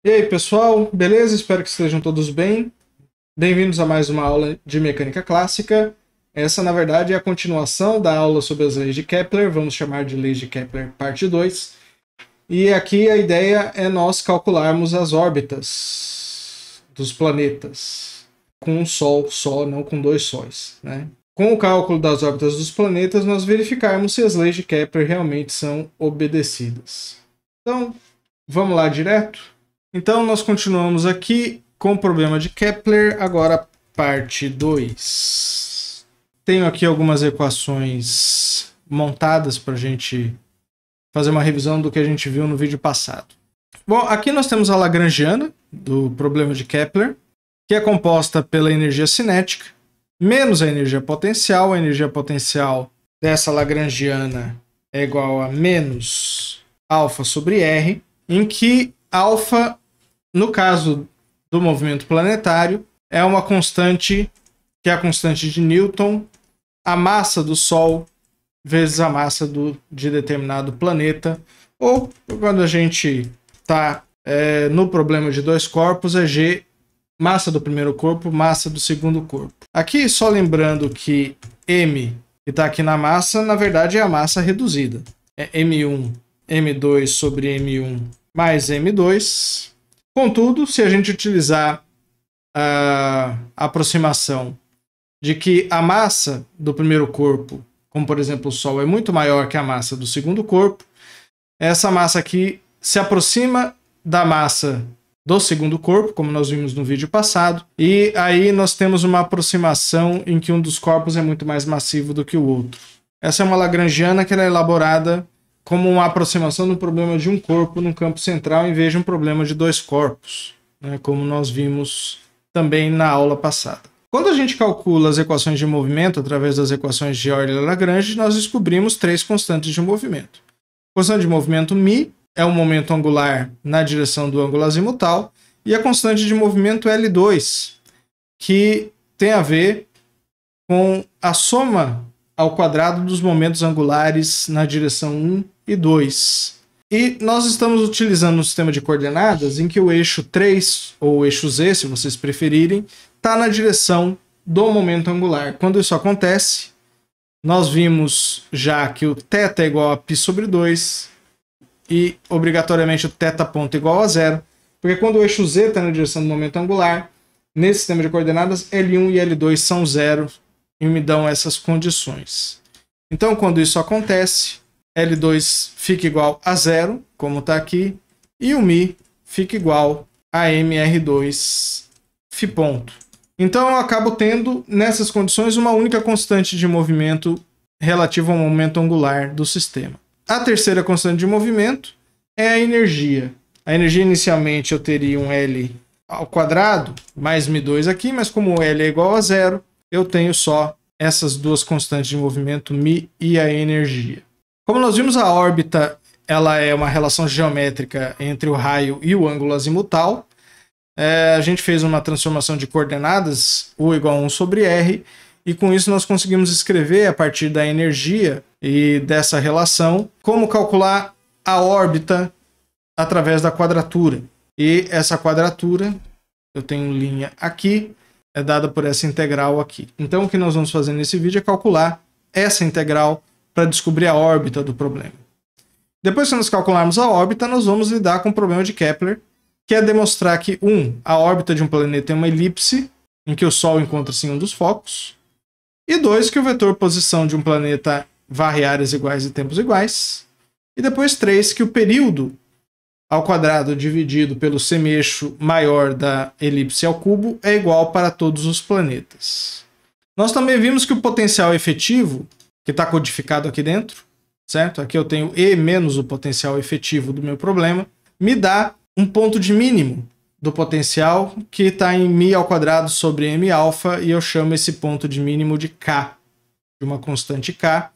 E aí, pessoal, beleza? Espero que estejam todos bem. Bem-vindos a mais uma aula de mecânica clássica. Essa, na verdade, é a continuação da aula sobre as leis de Kepler, vamos chamar de leis de Kepler parte 2. E aqui a ideia é nós calcularmos as órbitas dos planetas com um Sol só, não com dois sóis, né? Com o cálculo das órbitas dos planetas, nós verificarmos se as leis de Kepler realmente são obedecidas. Então, vamos lá direto? Então, nós continuamos aqui com o problema de Kepler, agora parte 2. Tenho aqui algumas equações montadas para a gente fazer uma revisão do que a gente viu no vídeo passado. Bom, aqui nós temos a Lagrangiana do problema de Kepler, que é composta pela energia cinética menos a energia potencial. A energia potencial dessa Lagrangiana é igual a menos alfa sobre R, em que alfa, no caso do movimento planetário, é uma constante que é a constante de Newton, a massa do Sol vezes a massa de determinado planeta, ou quando a gente está no problema de dois corpos, é G, massa do primeiro corpo, massa do segundo corpo. Aqui, só lembrando que M, que está aqui na massa, na verdade é a massa reduzida. É M1, M2 sobre M1 mais M2. Contudo, se a gente utilizar a aproximação de que a massa do primeiro corpo, como por exemplo o Sol, é muito maior que a massa do segundo corpo, essa massa aqui se aproxima da massa do segundo corpo, como nós vimos no vídeo passado, e aí nós temos uma aproximação em que um dos corpos é muito mais massivo do que o outro. Essa é uma Lagrangiana que ela é elaborada como uma aproximação do problema de um corpo no campo central em vez de um problema de dois corpos, né, como nós vimos também na aula passada. Quando a gente calcula as equações de movimento através das equações de Euler-Lagrange, nós descobrimos três constantes de movimento. A constante de movimento μ é o momento angular na direção do ângulo azimutal, e a constante de movimento L2, que tem a ver com a soma ao quadrado dos momentos angulares na direção 1 e 2. E nós estamos utilizando um sistema de coordenadas em que o eixo 3, ou o eixo Z, se vocês preferirem, está na direção do momento angular. Quando isso acontece, nós vimos já que o θ é igual a π sobre 2, e obrigatoriamente o θ ponto igual a zero, porque quando o eixo Z está na direção do momento angular, nesse sistema de coordenadas, L1 e L2 são zero e me dão essas condições. Então, quando isso acontece, L2 fica igual a zero, como está aqui, e o μ fica igual a mR2 φ ponto. Então, eu acabo tendo, nessas condições, uma única constante de movimento relativa ao momento angular do sistema. A terceira constante de movimento é a energia. A energia, inicialmente, eu teria um L ao quadrado, mais μ2 aqui, mas como L é igual a zero, eu tenho só essas duas constantes de movimento, μ e a energia. Como nós vimos, a órbita ela é uma relação geométrica entre o raio e o ângulo azimutal. A gente fez uma transformação de coordenadas, U igual a 1 sobre R, e com isso nós conseguimos escrever, a partir da energia e dessa relação, como calcular a órbita através da quadratura. E essa quadratura, eu tenho linha aqui, é dada por essa integral aqui. Então o que nós vamos fazer nesse vídeo é calcular essa integral para descobrir a órbita do problema. Depois que nós calcularmos a órbita, nós vamos lidar com o problema de Kepler, que é demonstrar que, a órbita de um planeta é uma elipse, em que o Sol encontra-se em um dos focos, e 2, que o vetor posição de um planeta varre áreas iguais e tempos iguais, e depois 3, que o período ao quadrado dividido pelo semieixo maior da elipse ao cubo é igual para todos os planetas. Nós também vimos que o potencial efetivo, que está codificado aqui dentro, certo? Aqui eu tenho E menos o potencial efetivo do meu problema, me dá um ponto de mínimo do potencial que está em μ ao quadrado sobre m alfa, e eu chamo esse ponto de mínimo de K, de uma constante K.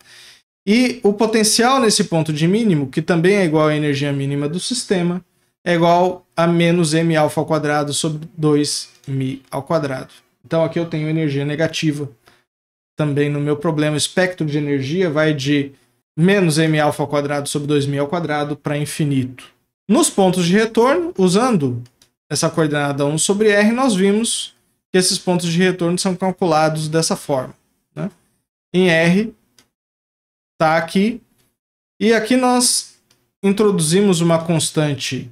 E o potencial nesse ponto de mínimo, que também é igual à energia mínima do sistema, é igual a menos m alfa ao quadrado sobre 2μ ao quadrado. Então aqui eu tenho energia negativa. Também no meu problema, o espectro de energia vai de menos m alfa ao quadrado sobre 2μ ao quadrado para infinito. Nos pontos de retorno, usando essa coordenada 1 sobre R, nós vimos que esses pontos de retorno são calculados dessa forma, né? Em R, está aqui, e aqui nós introduzimos uma constante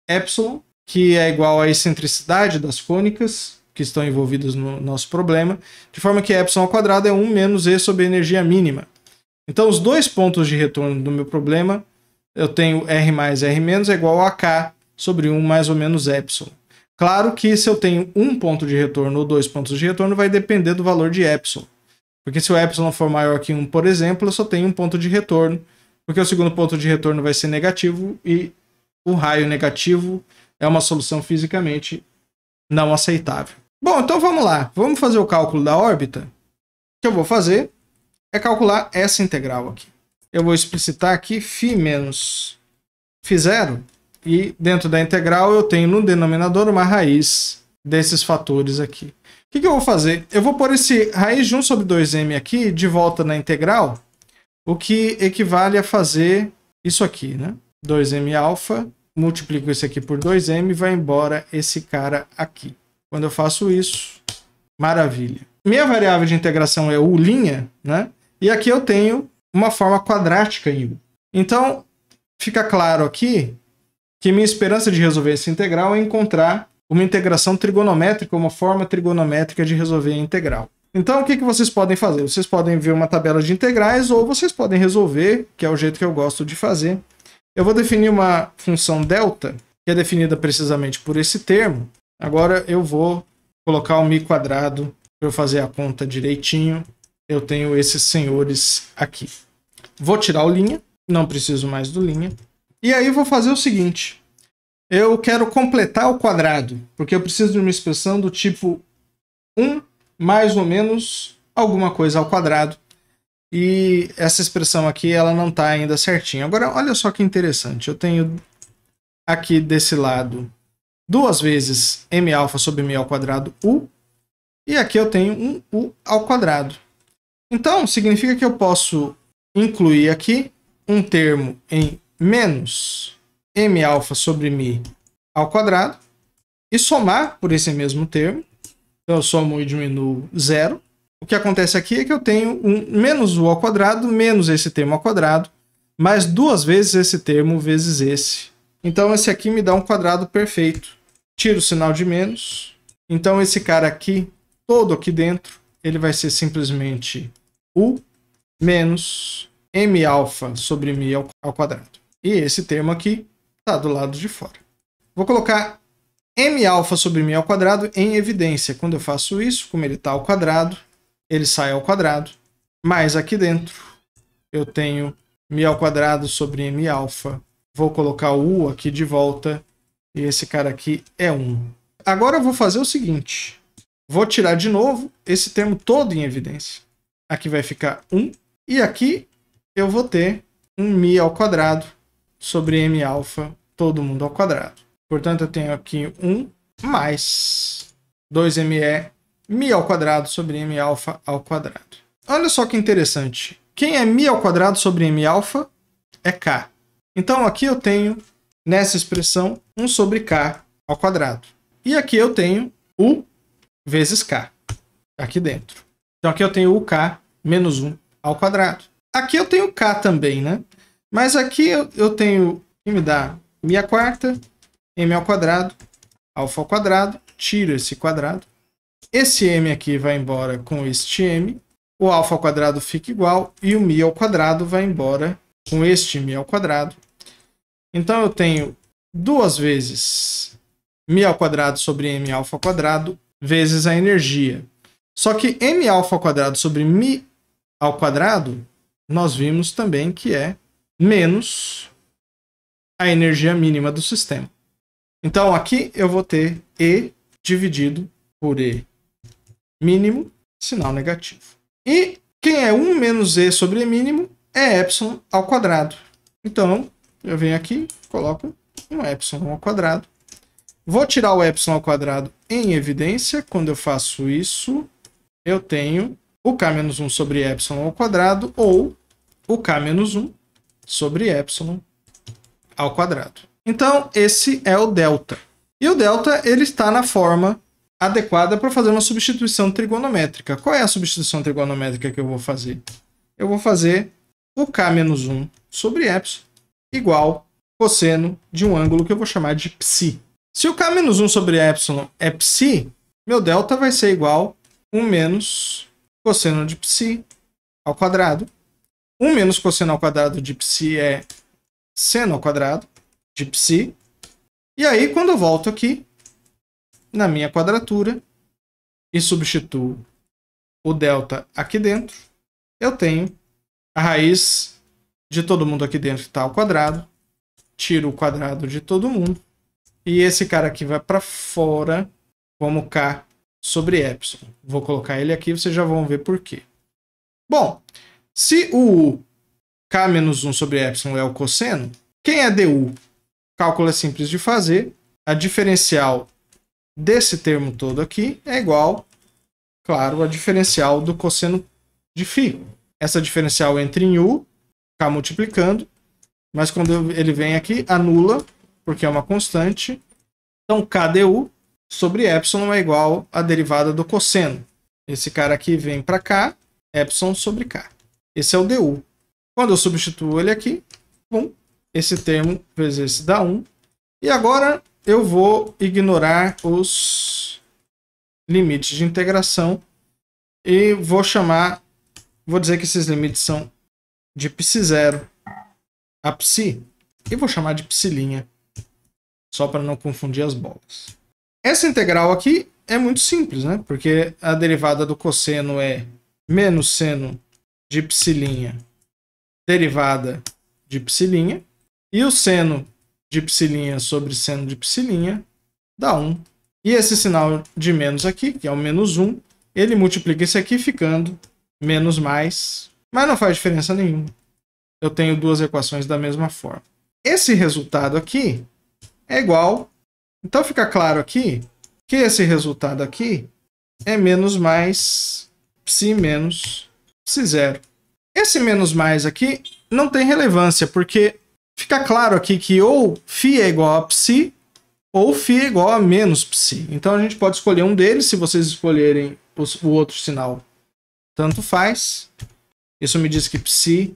epsilon, que é igual à excentricidade das cônicas que estão envolvidas no nosso problema, de forma que epsilon ao quadrado é 1 menos E sobre a energia mínima. Então, os dois pontos de retorno do meu problema, eu tenho R mais R menos é igual a K sobre 1 mais ou menos epsilon. Claro que se eu tenho um ponto de retorno ou dois pontos de retorno, vai depender do valor de epsilon. Porque se o epsilon for maior que 1, por exemplo, eu só tenho um ponto de retorno, porque o segundo ponto de retorno vai ser negativo e o raio negativo é uma solução fisicamente não aceitável. Bom, então vamos lá. Vamos fazer o cálculo da órbita. O que eu vou fazer é calcular essa integral aqui. Eu vou explicitar aqui φ menos φ0 e dentro da integral eu tenho no denominador uma raiz desses fatores aqui. O que eu vou fazer? Eu vou pôr esse raiz de 1 sobre 2m aqui de volta na integral, o que equivale a fazer isso aqui, né? 2m alfa, multiplico esse aqui por 2m e vai embora esse cara aqui. Quando eu faço isso, maravilha. Minha variável de integração é u', né? E aqui eu tenho uma forma quadrática em u. Então, fica claro aqui que minha esperança de resolver essa integral é encontrar uma integração trigonométrica, uma forma trigonométrica de resolver a integral. Então, o que vocês podem fazer? Vocês podem ver uma tabela de integrais ou vocês podem resolver, que é o jeito que eu gosto de fazer. Eu vou definir uma função delta, que é definida precisamente por esse termo. Agora eu vou colocar o mi quadrado para eu fazer a conta direitinho. Eu tenho esses senhores aqui. Vou tirar o linha, não preciso mais do linha. E aí vou fazer o seguinte. Eu quero completar o quadrado, porque eu preciso de uma expressão do tipo 1 mais ou menos alguma coisa ao quadrado. E essa expressão aqui ela não está ainda certinha. Agora, olha só que interessante. Eu tenho aqui desse lado 2 vezes m alfa sobre mi ao quadrado u. E aqui eu tenho um u ao quadrado. Então, significa que eu posso incluir aqui um termo em menos m alfa sobre mi ao quadrado e somar por esse mesmo termo. Então eu somo e diminuo 0. O que acontece aqui é que eu tenho um menos u ao quadrado menos esse termo ao quadrado, mais 2 vezes esse termo vezes esse. Então esse aqui me dá um quadrado perfeito. Tiro o sinal de menos. Então esse cara aqui, todo aqui dentro, ele vai ser simplesmente u menos m alfa sobre mi ao quadrado. E esse termo aqui está do lado de fora. Vou colocar m alfa sobre mi ao quadrado em evidência. Quando eu faço isso, como ele está ao quadrado, ele sai ao quadrado. Mas aqui dentro eu tenho mi ao quadrado sobre m alfa. Vou colocar o u aqui de volta. E esse cara aqui é 1. Agora eu vou fazer o seguinte. Vou tirar de novo esse termo todo em evidência. Aqui vai ficar 1. E aqui eu vou ter um mi ao quadrado sobre m alfa, todo mundo ao quadrado. Portanto, eu tenho aqui 1 mais 2me mi ao quadrado sobre m alfa ao quadrado. Olha só que interessante. Quem é mi ao quadrado sobre m alfa é k. Então aqui eu tenho, nessa expressão, 1 sobre k ao quadrado. E aqui eu tenho u vezes k, aqui dentro. Então aqui eu tenho uk menos 1 ao quadrado. Aqui eu tenho k também, né? Mas aqui eu tenho, que me dá mi à quarta, m ao quadrado, alfa ao quadrado, tiro esse quadrado. Esse m aqui vai embora com este m, o alfa ao quadrado fica igual e o mi ao quadrado vai embora com este mi ao quadrado. Então eu tenho 2 vezes mi ao quadrado sobre m alfa ao quadrado vezes a energia. Só que m alfa ao quadrado sobre mi ao quadrado, nós vimos também que é menos a energia mínima do sistema. Então aqui eu vou ter E dividido por E mínimo, sinal negativo. E quem é 1 menos E sobre E mínimo é epsilon ao quadrado. Então eu venho aqui, coloco um epsilon ao quadrado. Vou tirar o epsilon ao quadrado em evidência. Quando eu faço isso, eu tenho o k menos 1 sobre epsilon ao quadrado ou o k menos 1 sobre epsilon ao quadrado. Então, esse é o delta. E o delta ele está na forma adequada para fazer uma substituição trigonométrica. Qual é a substituição trigonométrica que eu vou fazer? Eu vou fazer o k-1 sobre epsilon igual cosseno de um ângulo que eu vou chamar de psi. Se o k-1 sobre epsilon é psi, meu delta vai ser igual a 1 menos cosseno de psi ao quadrado. 1 menos cosseno ao quadrado de psi é seno ao quadrado de psi. E aí, quando eu volto aqui na minha quadratura e substituo o delta aqui dentro, eu tenho a raiz de todo mundo aqui dentro que está ao quadrado, tiro o quadrado de todo mundo, e esse cara aqui vai para fora como k sobre epsilon. Vou colocar ele aqui, vocês já vão ver por quê. Bom, se o k-1 sobre epsilon é o cosseno, quem é du? O cálculo é simples de fazer. A diferencial desse termo todo aqui é igual, claro, a diferencial do cosseno de φ. Essa diferencial entra em u, k multiplicando, mas quando ele vem aqui, anula, porque é uma constante. Então, k du sobre epsilon é igual à derivada do cosseno. Esse cara aqui vem para cá, epsilon sobre k. Esse é o du. Quando eu substituo ele aqui, bom, esse termo vezes esse dá 1. E agora eu vou ignorar os limites de integração e vou dizer que esses limites são de π0 a psi, e vou chamar de psilinha, só para não confundir as bolas. Essa integral aqui é muito simples, né? Porque a derivada do cosseno é menos seno de psilinha derivada de psilinha, e o seno de psilinha sobre seno de psilinha dá 1. E esse sinal de menos aqui, que é o menos 1, ele multiplica esse aqui ficando menos mais, mas não faz diferença nenhuma. Eu tenho duas equações da mesma forma. Esse resultado aqui é igual. Então fica claro aqui que esse resultado aqui é menos mais psi menos psi0. Esse menos mais aqui não tem relevância, porque fica claro aqui que ou φ é igual a psi, ou φ é igual a menos psi. Então a gente pode escolher um deles. Se vocês escolherem o outro sinal, tanto faz. Isso me diz que psi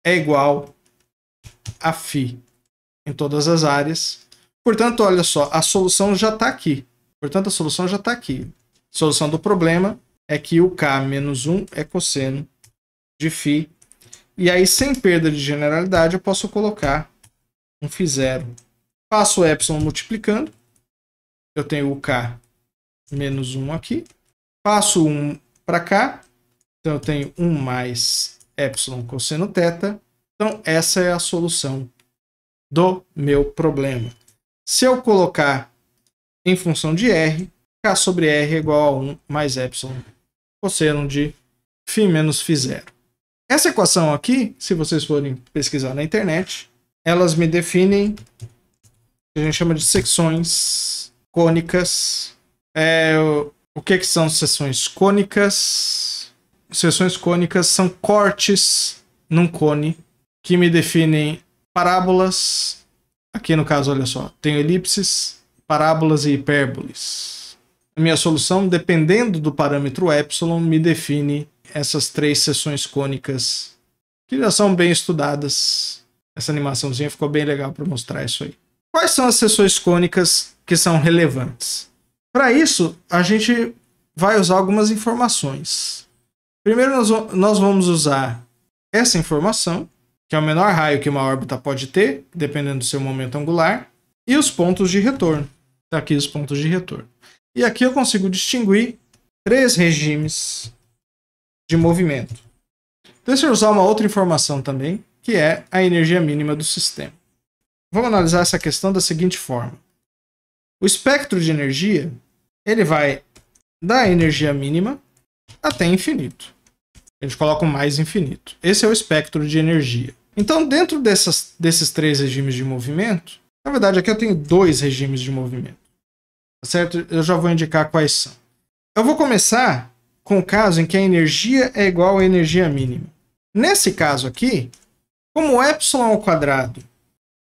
é igual a φ em todas as áreas. Portanto, olha só, a solução já está aqui. A solução do problema é que o k-1 é cosseno de φ. E aí, sem perda de generalidade, eu posso colocar um φ0. Passo o epsilon multiplicando. Eu tenho o k-1 aqui. Passo 1 para cá. Então, eu tenho 1 mais epsilon cosseno θ. Então, essa é a solução do meu problema. Se eu colocar em função de r, k sobre r é igual a 1 mais epsilon cosseno de φ menos φ0. Essa equação aqui, se vocês forem pesquisar na internet, elas me definem o que a gente chama de seções cônicas. O que são seções cônicas? Seções cônicas são cortes num cone que me definem parábolas. Aqui no caso, olha só, tenho elipses, parábolas e hipérboles. A minha solução, dependendo do parâmetro epsilon, me define essas três seções cônicas que já são bem estudadas. Essa animaçãozinha ficou bem legal para mostrar isso aí. Quais são as seções cônicas que são relevantes? Para isso, a gente vai usar algumas informações. Primeiro, nós vamos usar essa informação, que é o menor raio que uma órbita pode ter, dependendo do seu momento angular, e os pontos de retorno. Tá aqui os pontos de retorno. E aqui eu consigo distinguir três regimes de movimento. Deixa eu usar uma outra informação também, que é a energia mínima do sistema. Vamos analisar essa questão da seguinte forma. O espectro de energia, ele vai da energia mínima até infinito. A gente coloca o mais infinito. Esse é o espectro de energia. Então, dentro desses três regimes de movimento, na verdade aqui eu tenho dois regimes de movimento. Certo? Eu já vou indicar quais são. Eu vou começar com o caso em que a energia é igual à energia mínima. Nesse caso aqui, como o epsilon ao quadrado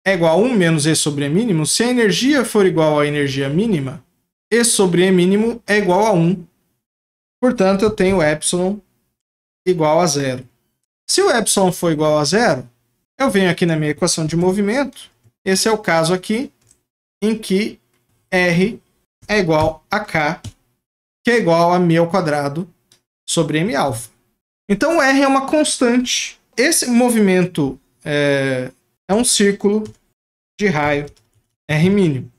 é igual a 1 menos E sobre E mínimo, se a energia for igual à energia mínima, E sobre E mínimo é igual a 1. Portanto, eu tenho epsilon igual a 0. Se o epsilon for igual a 0, eu venho aqui na minha equação de movimento. Esse é o caso aqui em que R é igual a K, que é igual a μ ao quadrado sobre M alfa. Então, R é uma constante. Esse movimento é um círculo de raio R mínimo.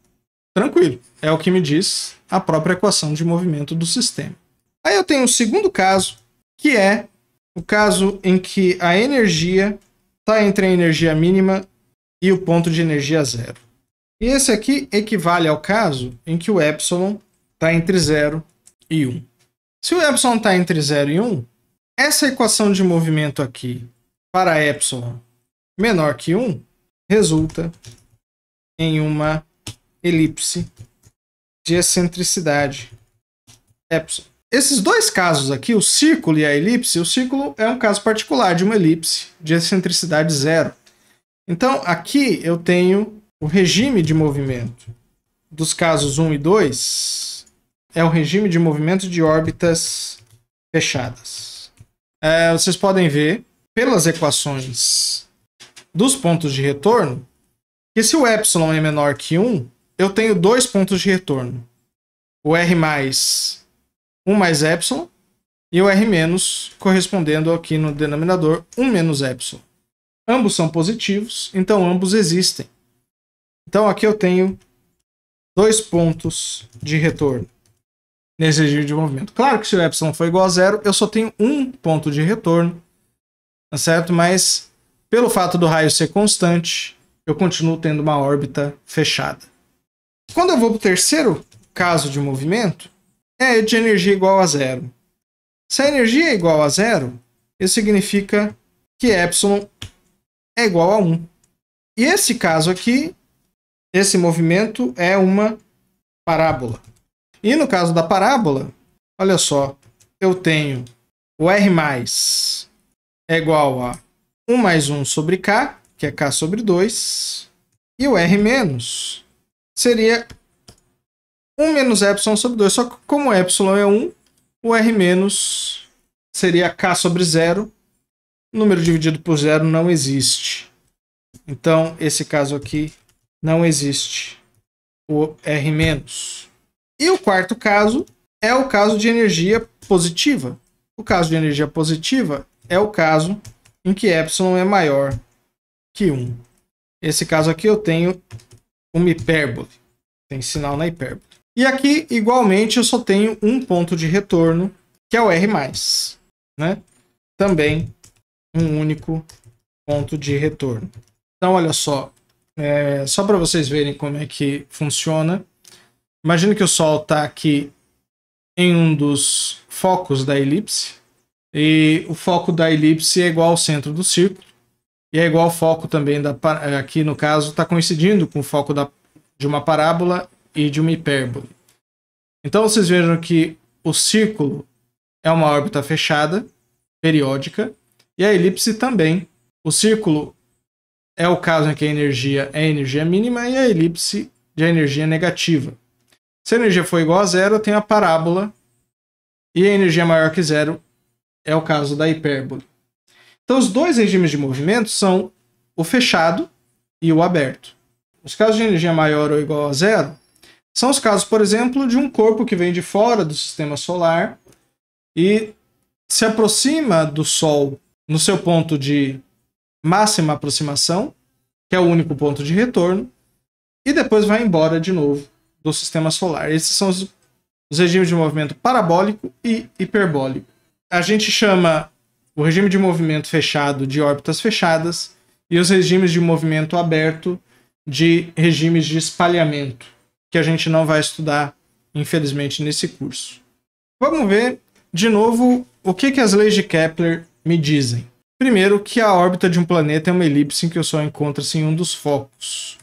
Tranquilo. É o que me diz a própria equação de movimento do sistema. Aí eu tenho o segundo caso, que é o caso em que a energia está entre a energia mínima e o ponto de energia zero. E esse aqui equivale ao caso em que o epsilon está entre 0 e 1. Se o epsilon está entre 0 e 1, essa equação de movimento aqui para epsilon menor que 1 resulta em uma elipse de excentricidade epsilon. Esses dois casos aqui, o círculo e a elipse, o círculo é um caso particular de uma elipse de excentricidade zero. Então, aqui eu tenho o regime de movimento dos casos 1 e 2, é o regime de movimento de órbitas fechadas. Vocês podem ver, pelas equações dos pontos de retorno, que se o epsilon é menor que 1, eu tenho dois pontos de retorno. O R mais 1 mais epsilon e o R menos correspondendo aqui no denominador 1 menos epsilon. Ambos são positivos, então ambos existem. Então aqui eu tenho dois pontos de retorno nesse regime de movimento. Claro que se o epsilon for igual a 0, eu só tenho um ponto de retorno, tá certo? Mas pelo fato do raio ser constante, eu continuo tendo uma órbita fechada. Quando eu vou para o terceiro caso de movimento, é de energia igual a 0. Se a energia é igual a 0, isso significa que epsilon é igual a 1. E esse caso aqui, esse movimento é uma parábola. E no caso da parábola, olha só, eu tenho o R mais é igual a 1 mais 1 sobre K, que é K sobre 2, e o R menos seria 1 menos epsilon sobre 2. Só que como epsilon é 1, o R menos seria K sobre 0. Número dividido por 0 não existe. Então, esse caso aqui não existe o R menos. E o quarto caso é o caso de energia positiva. O caso de energia positiva é o caso em que epsilon é maior que 1. Esse caso aqui eu tenho uma hipérbole. Tem sinal na hipérbole. E aqui, igualmente, eu só tenho um ponto de retorno, que é o R+, né? Também um único ponto de retorno. Então, olha só. Só para vocês verem como é que funciona. Imagina que o Sol está aqui em um dos focos da elipse. E o foco da elipse é igual ao centro do círculo. E é igual ao foco também, aqui no caso, está coincidindo com o foco de uma parábola e de uma hipérbole. Então vocês vejam que o círculo é uma órbita fechada, periódica, e a elipse também. O círculo é o caso em que a energia é a energia mínima e a elipse de energia negativa. Se a energia for igual a 0, eu tenho a parábola, e a energia maior que 0 é o caso da hipérbole. Então os dois regimes de movimento são o fechado e o aberto. Os casos de energia maior ou igual a 0 são os casos, por exemplo, de um corpo que vem de fora do sistema solar e se aproxima do Sol no seu ponto de máxima aproximação, que é o único ponto de retorno, e depois vai embora de novo do sistema solar. Esses são os regimes de movimento parabólico e hiperbólico. A gente chama o regime de movimento fechado de órbitas fechadas e os regimes de movimento aberto de regimes de espalhamento, que a gente não vai estudar, infelizmente, nesse curso. Vamos ver, de novo, o que as leis de Kepler me dizem. Primeiro, que a órbita de um planeta é uma elipse em que o Sol encontra-se em um dos focos.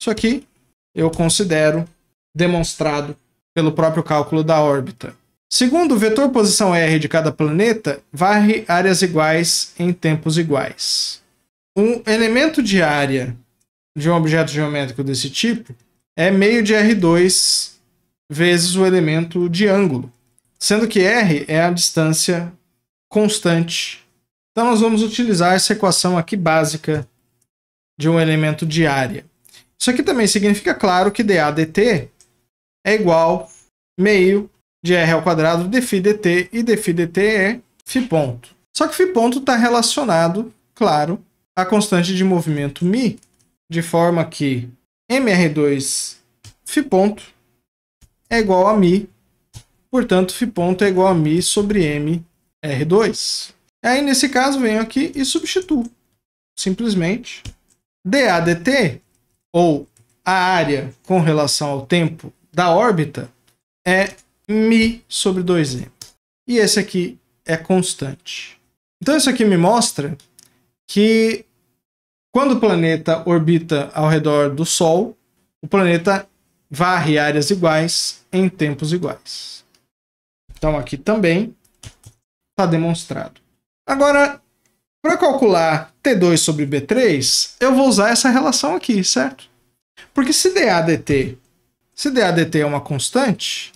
Isso aqui eu considero demonstrado pelo próprio cálculo da órbita. Segundo, o vetor posição R de cada planeta varre áreas iguais em tempos iguais. Um elemento de área de um objeto geométrico desse tipo é meio de R2 vezes o elemento de ângulo, sendo que R é a distância constante. Então nós vamos utilizar essa equação aqui básica de um elemento de área. Isso aqui também significa, claro, que dA dt é igual meio de R ao quadrado de φ dt, e dφ dt é φ ponto. Só que φ ponto está relacionado, claro, à constante de movimento μ, de forma que mr2 φ ponto é igual a μ, portanto φ ponto é igual a μ sobre mr2. Aí nesse caso venho aqui e substituo. Simplesmente dA dt, ou a área com relação ao tempo da órbita, é μ sobre 2m. E esse aqui é constante. Então isso aqui me mostra que quando o planeta orbita ao redor do Sol, o planeta varre áreas iguais em tempos iguais. Então aqui também está demonstrado. Agora, para calcular T2 sobre B3, eu vou usar essa relação aqui, certo? Porque se dA dt é uma constante,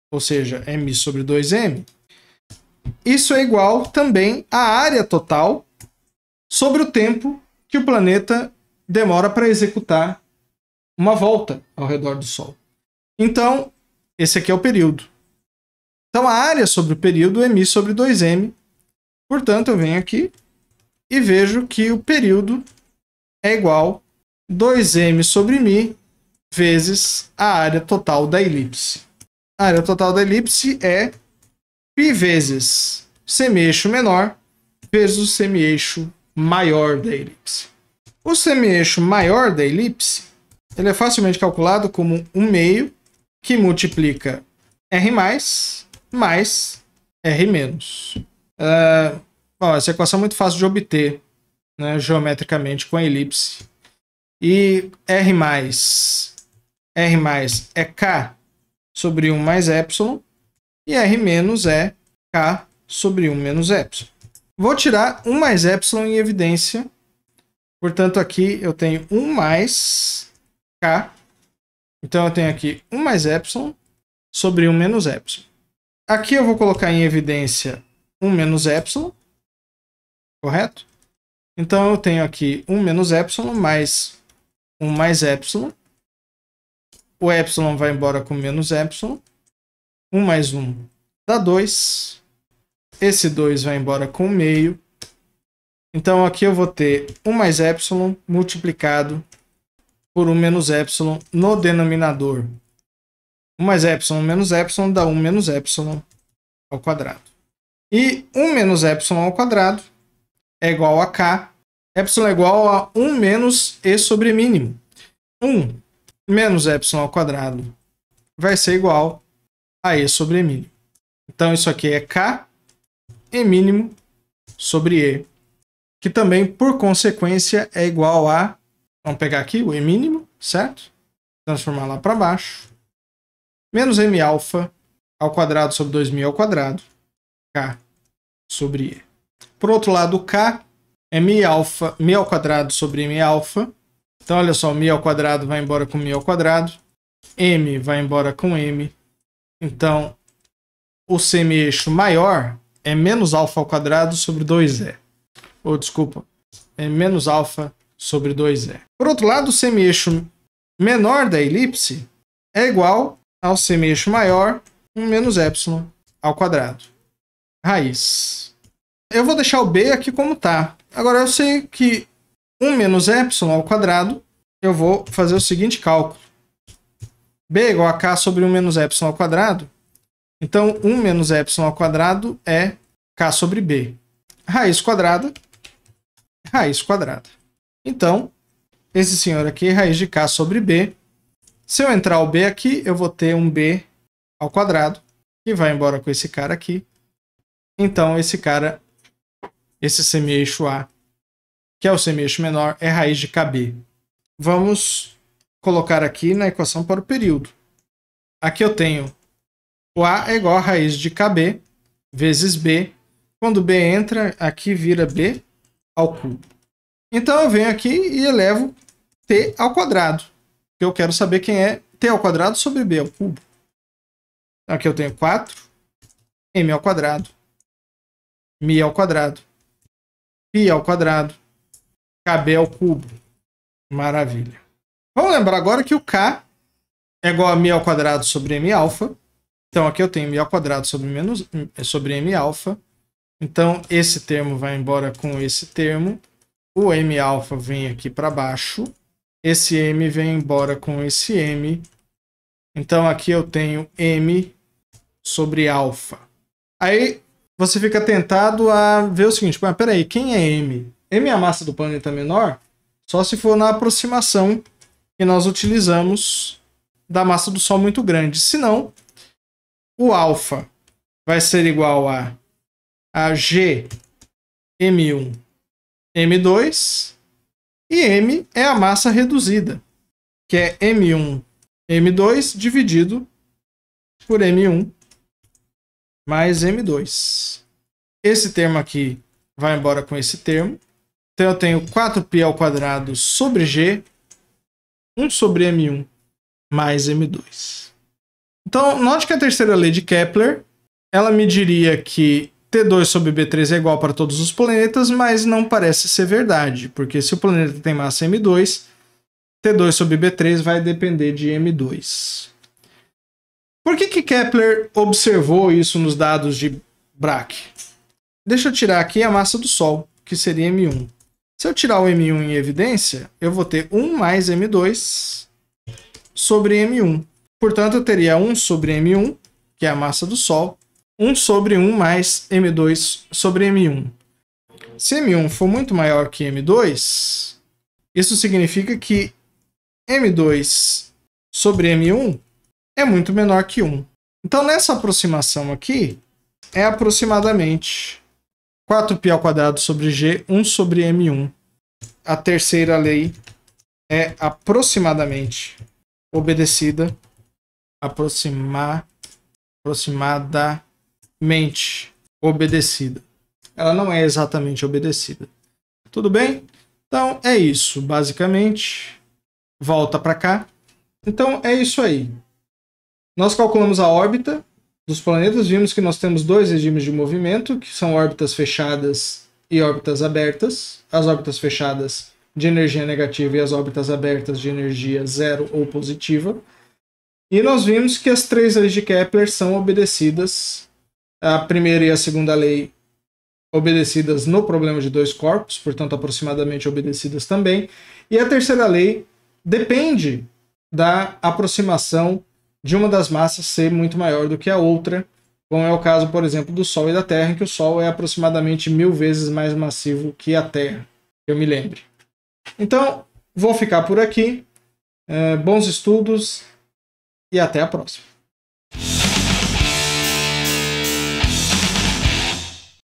ou seja, m sobre 2m, isso é igual também à área total sobre o tempo que o planeta demora para executar uma volta ao redor do Sol. Então, esse aqui é o período. Então, a área sobre o período é μ sobre 2m. Portanto, eu venho aqui e vejo que o período é igual a 2m sobre μ vezes a área total da elipse. A área total da elipse é π vezes semi-eixo menor vezes o semi-eixo maior da elipse. O semi-eixo maior da elipse ele é facilmente calculado como 1 meio que multiplica R mais R menos. Bom, essa equação é muito fácil de obter, né, geometricamente com a elipse. E R mais é K sobre 1 mais epsilon, e R menos é K sobre 1 menos epsilon. Vou tirar 1 mais epsilon em evidência, portanto aqui eu tenho 1 mais K, então eu tenho aqui 1 mais epsilon sobre 1 menos epsilon. Aqui eu vou colocar em evidência 1 menos epsilon, correto? Então eu tenho aqui 1 menos epsilon mais 1 mais epsilon. O epsilon vai embora com menos epsilon. 1 mais 1 dá 2. Esse 2 vai embora com meio. Então aqui eu vou ter 1 mais epsilon multiplicado por 1 menos epsilon no denominador. 1 mais epsilon menos epsilon dá 1 menos epsilon ao quadrado. E 1 menos epsilon ao quadrado é igual a K. Epsilon é igual a 1 menos E sobre mínimo. 1 menos epsilon ao quadrado vai ser igual a E sobre mínimo. Então isso aqui é K E mínimo sobre E, que também, por consequência, é igual a... Vamos pegar aqui o E mínimo, certo? Transformar lá para baixo. Menos M alfa ao quadrado sobre 2.000 ao quadrado. K sobre E. Por outro lado, o K é μ alfa, μ ao quadrado sobre M alfa. Então, olha só, μ ao quadrado vai embora com μ ao quadrado. M vai embora com M. Então, o semi-eixo maior é menos alfa ao quadrado sobre 2E. Ou, desculpa, é menos alfa sobre 2E. Por outro lado, o semi-eixo menor da elipse é igual ao semi-eixo maior, 1 menos epsilon ao quadrado. Raiz. Eu vou deixar o B aqui como está. Agora, eu sei que 1 menos epsilon ao quadrado, eu vou fazer o seguinte cálculo. B é igual a K sobre 1 menos epsilon ao quadrado. Então, 1 menos epsilon ao quadrado é K sobre B. Raiz quadrada. Então, esse senhor aqui é raiz de K sobre B. Se eu entrar o B aqui, eu vou ter um B ao quadrado, que vai embora com esse cara aqui. Então, esse cara, esse semi-eixo A, que é o semi-eixo menor, é raiz de KB. Vamos colocar aqui na equação para o período. Aqui eu tenho o A é igual a raiz de KB vezes B. Quando B entra, aqui vira B ao cubo. Então eu venho aqui e elevo t ao quadrado. Eu quero saber quem é t ao quadrado sobre b ao cubo. Então, aqui eu tenho 4, m ao quadrado, mi ao quadrado, pi ao quadrado, kb ao cubo. Maravilha. Vamos lembrar agora que o k é igual a mi ao quadrado sobre m alfa. Então aqui eu tenho mi ao quadrado sobre m alfa. Então esse termo vai embora com esse termo. O m alfa vem aqui para baixo. Esse m vem embora com esse m. Então aqui eu tenho m sobre alfa. Aí você fica tentado a ver o seguinte: peraí, quem é m? M é a massa do planeta menor? Só se for na aproximação que nós utilizamos da massa do Sol muito grande. Se não, o alfa vai ser igual a G M1 M2 e M é a massa reduzida, que é M1 M2 dividido por M1 mais M2. Esse termo aqui vai embora com esse termo. Então eu tenho 4π ao quadrado sobre G, 1 sobre M1 mais M2. Então, note que a terceira lei de Kepler, ela me diria que T2 sobre B3 é igual para todos os planetas, mas não parece ser verdade, porque se o planeta tem massa M2, T2 sobre B3 vai depender de M2. Por que Kepler observou isso nos dados de Bragg? Deixa eu tirar aqui a massa do Sol, que seria M1. Se eu tirar o M1 em evidência, eu vou ter 1 mais M2 sobre M1. Portanto, eu teria 1 sobre M1, que é a massa do Sol, 1 sobre 1 mais M2 sobre M1. Se M1 for muito maior que M2, isso significa que M2 sobre M1 é muito menor que 1. Então, nessa aproximação aqui, é aproximadamente 4π ao quadrado sobre G, 1 sobre M1. A terceira lei é aproximadamente obedecida. Aproximadamente obedecida. Ela não é exatamente obedecida. Tudo bem? Então, é isso, basicamente. Volta para cá. Então, é isso aí. Nós calculamos a órbita dos planetas, vimos que nós temos dois regimes de movimento, que são órbitas fechadas e órbitas abertas. As órbitas fechadas de energia negativa e as órbitas abertas de energia zero ou positiva. E nós vimos que as três leis de Kepler são obedecidas, a primeira e a segunda lei obedecidas no problema de dois corpos, portanto aproximadamente obedecidas também, e a terceira lei depende da aproximação de uma das massas ser muito maior do que a outra, como é o caso, por exemplo, do Sol e da Terra, em que o Sol é aproximadamente 1000 vezes mais massivo que a Terra, que eu me lembre. Então, vou ficar por aqui. Bons estudos e até a próxima.